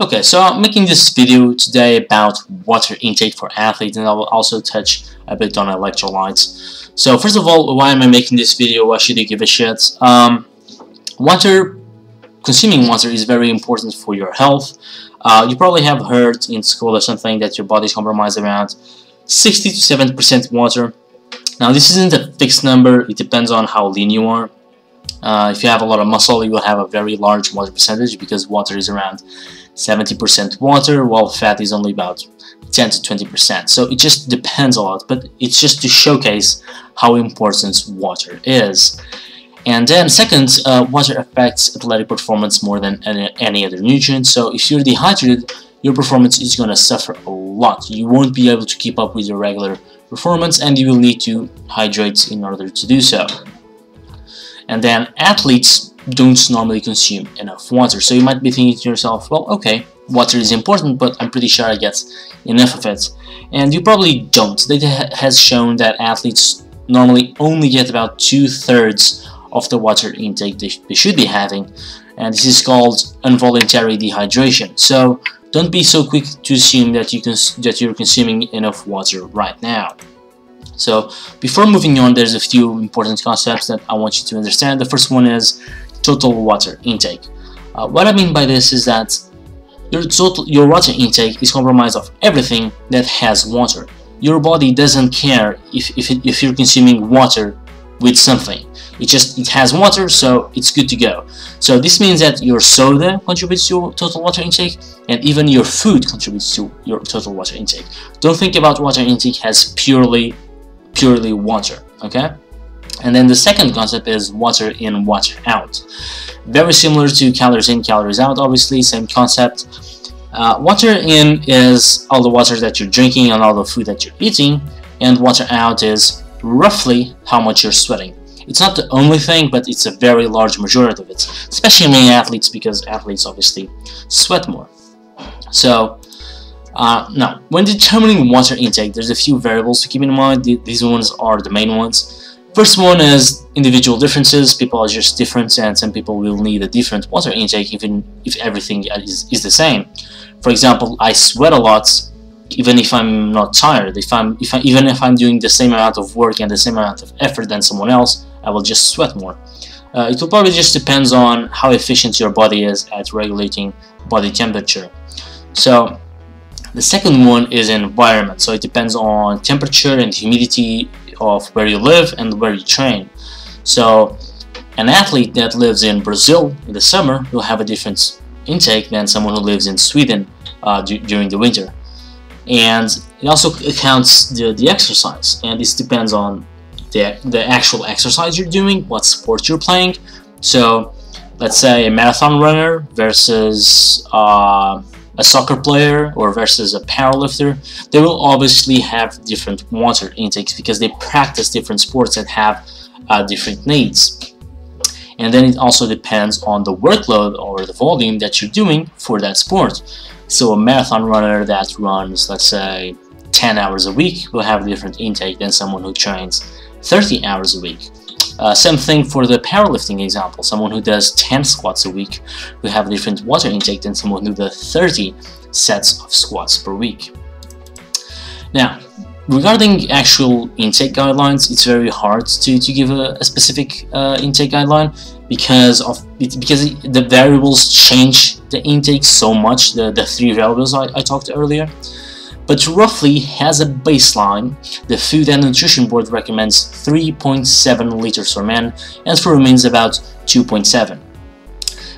Okay, so I'm making this video today about water intake for athletes, and I will also touch a bit on electrolytes. So first of all, why am I making this video? Why should you give a shit? Consuming water is very important for your health. You probably have heard in school or something that your body is compromised around 60 to 70% water. Now this isn't a fixed number, it depends on how lean you are. If you have a lot of muscle, you will have a very large water percentage because water is around 70% water, while fat is only about 10 to 20%. So it just depends a lot, but it's just to showcase how important water is. And then second, water affects athletic performance more than any other nutrient. So if you're dehydrated, your performance is going to suffer a lot. You won't be able to keep up with your regular performance, and you will need to hydrate in order to do so. And then athletes don't normally consume enough water. So you might be thinking to yourself, well, okay, water is important, but I'm pretty sure I get enough of it. And you probably don't. Data has shown that athletes normally only get about 2/3 of the water intake they should be having. And this is called involuntary dehydration. So don't be so quick to assume that you're consuming enough water right now. So before moving on, there's a few important concepts that I want you to understand. The first one is total water intake. What I mean by this is that your water intake is comprised of everything that has water. Your body doesn't care if you're consuming water with something. It has water, so it's good to go. So this means that your soda contributes to your total water intake, and even your food contributes to your total water intake. Don't think about water intake as purely water, okay? And then the second concept is water in, water out. Very similar to calories in, calories out, obviously, same concept. Water in is all the water that you're drinking and all the food that you're eating, and water out is roughly how much you're sweating. It's not the only thing, but it's a very large majority of it, especially among athletes, because athletes obviously sweat more. So now, when determining water intake, there's a few variables to keep in mind. These ones are the main ones. First one is individual differences. People are just different, and some people will need a different water intake even if everything is the same. For example, I sweat a lot even if I'm not tired. Even if I'm doing the same amount of work and the same amount of effort than someone else, I will just sweat more. It will probably just depends on how efficient your body is at regulating body temperature. So the second one is environment. So it depends on temperature and humidity of where you live and where you train. So an athlete that lives in Brazil in the summer will have a different intake than someone who lives in Sweden during the winter. And it also counts the exercise, and this depends on the actual exercise you're doing, what sport you're playing. So let's say a marathon runner versus a soccer player or versus a powerlifter, they will obviously have different water intakes because they practice different sports that have different needs. And then it also depends on the workload or the volume that you're doing for that sport. So a marathon runner that runs, let's say, 10 hours a week will have a different intake than someone who trains 30 hours a week. Same thing for the powerlifting example. Someone who does 10 squats a week will have a different water intake than someone who does 30 sets of squats per week. Now, regarding actual intake guidelines, it's very hard to give a specific intake guideline because the variables change the intake so much, the three variables I talked earlier. But roughly, as a baseline, the Food and Nutrition Board recommends 3.7 liters for men, and for women about 2.7.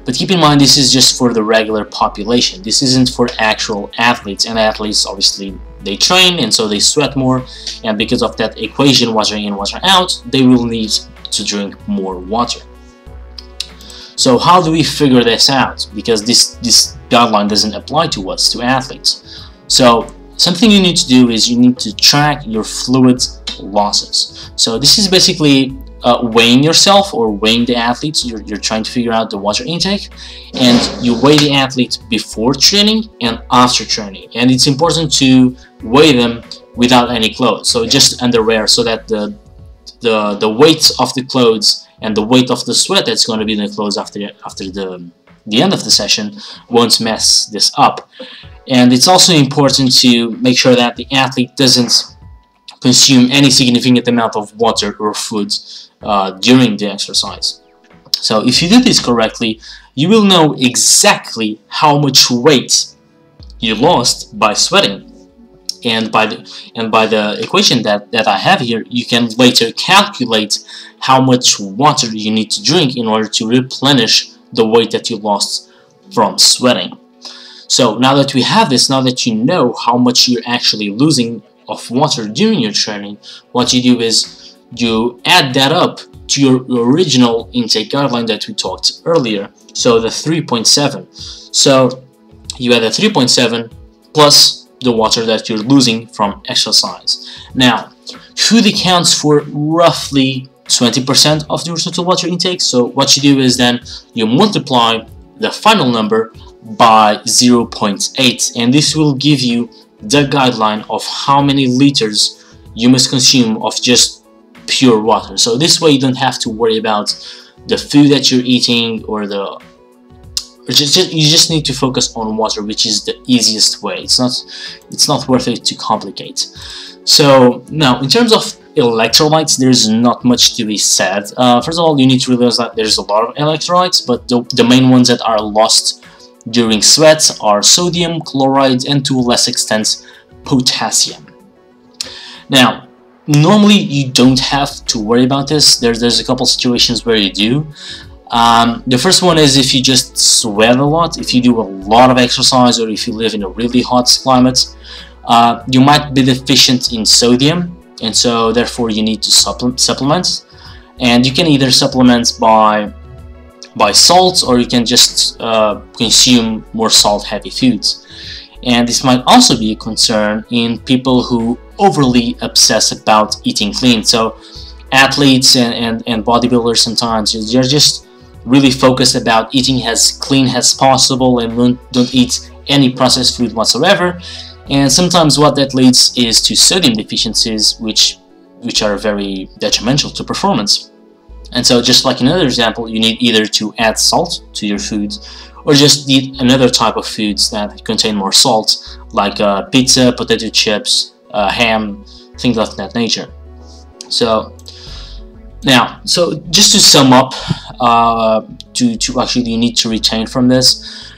But keep in mind, this is just for the regular population. This isn't for actual athletes, and athletes obviously they train and so they sweat more, and because of that equation, water in, water out, they will need to drink more water. So how do we figure this out? Because this guideline doesn't apply to us, to athletes. So something you need to do is you need to track your fluid losses. So this is basically weighing yourself or weighing the athletes. You're trying to figure out the water intake, and you weigh the athlete before training and after training. And it's important to weigh them without any clothes, so just underwear, so that the weight of the clothes and the weight of the sweat that's going to be in the clothes after the the end of the session won't mess this up. And it's also important to make sure that the athlete doesn't consume any significant amount of water or food during the exercise. So if you do this correctly, you will know exactly how much weight you lost by sweating. And by the equation that I have here, you can later calculate how much water you need to drink in order to replenish the weight that you lost from sweating. So now that we have this, now that you know how much you're actually losing of water during your training, what you do is you add that up to your original intake guideline that we talked earlier, so the 3.7. So you add the 3.7 plus the water that you're losing from exercise. Now, food accounts for roughly 20% of your total water intake, so what you do is then you multiply the final number by 0.8, and this will give you the guideline of how many liters you must consume of just pure water. So this way you don't have to worry about the food that you're eating or you just need to focus on water, which is the easiest way. It's not worth it to complicate. So now, in terms of electrolytes, there's not much to be said. First of all, you need to realize that there's a lot of electrolytes, but the main ones that are lost during sweat are sodium, chloride, and to a less extent, potassium. Now, normally you don't have to worry about this. There's a couple situations where you do. The first one is if you just sweat a lot, if you do a lot of exercise, or if you live in a really hot climate, you might be deficient in sodium, and so therefore you need to supplement. And you can either supplement by salt, or you can just consume more salt-heavy foods. And this might also be a concern in people who overly obsess about eating clean. So athletes and bodybuilders sometimes, they're just really focused about eating as clean as possible and don't eat any processed food whatsoever. And sometimes what that leads is to sodium deficiencies, which are very detrimental to performance. And so, just like another example, you need either to add salt to your food, or just eat another type of foods that contain more salt, like pizza, potato chips, ham, things of that nature. So now, just to sum up, to actually you need to retain from this,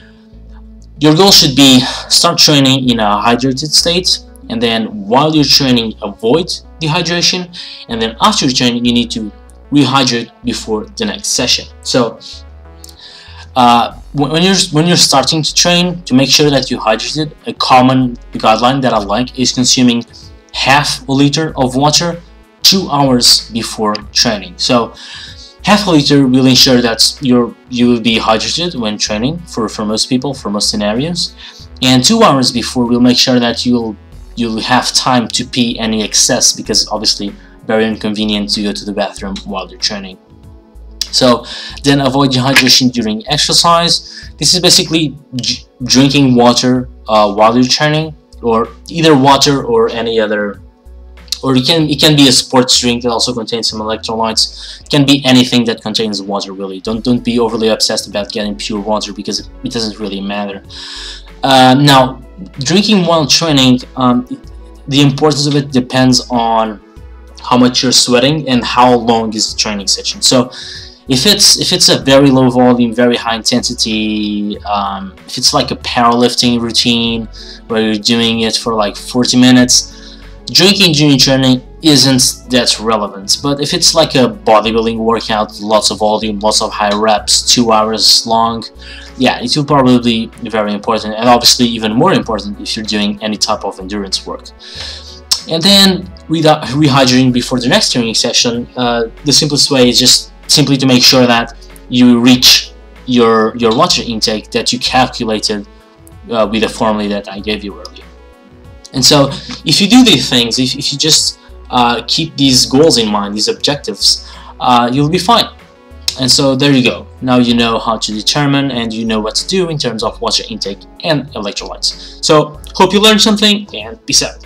your goal should be start training in a hydrated state, and then while you're training, avoid dehydration, and then after your training, you need to rehydrate before the next session. So when you're starting to train, to make sure that you hydrated, a common guideline that I like is consuming half a liter of water 2 hours before training. So half a liter will ensure that you will be hydrated when training for most people, for most scenarios, and 2 hours before will make sure that you'll have time to pee any excess, because obviously very inconvenient to go to the bathroom while you're training. So then avoid dehydration during exercise. This is basically drinking water while you're training, or either water or any other, or it can be a sports drink that also contains some electrolytes. It can be anything that contains water, really. Don't be overly obsessed about getting pure water, because it doesn't really matter. Now, drinking while training, the importance of it depends on how much you're sweating and how long is the training session. So if it's a very low volume, very high intensity, if it's like a powerlifting routine where you're doing it for like 40 minutes, drinking during training isn't that relevant. But if it's like a bodybuilding workout, lots of volume, lots of high reps, 2 hours long, yeah, it will probably be very important, and obviously even more important if you're doing any type of endurance work. And then rehydrating before the next training session, the simplest way is just simply to make sure that you reach your water intake that you calculated with the formula that I gave you earlier. And so if you do these things, if you just keep these goals in mind, these objectives, you'll be fine. And so there you go. Now you know how to determine, and you know what to do in terms of water intake and electrolytes. So hope you learned something, and peace out.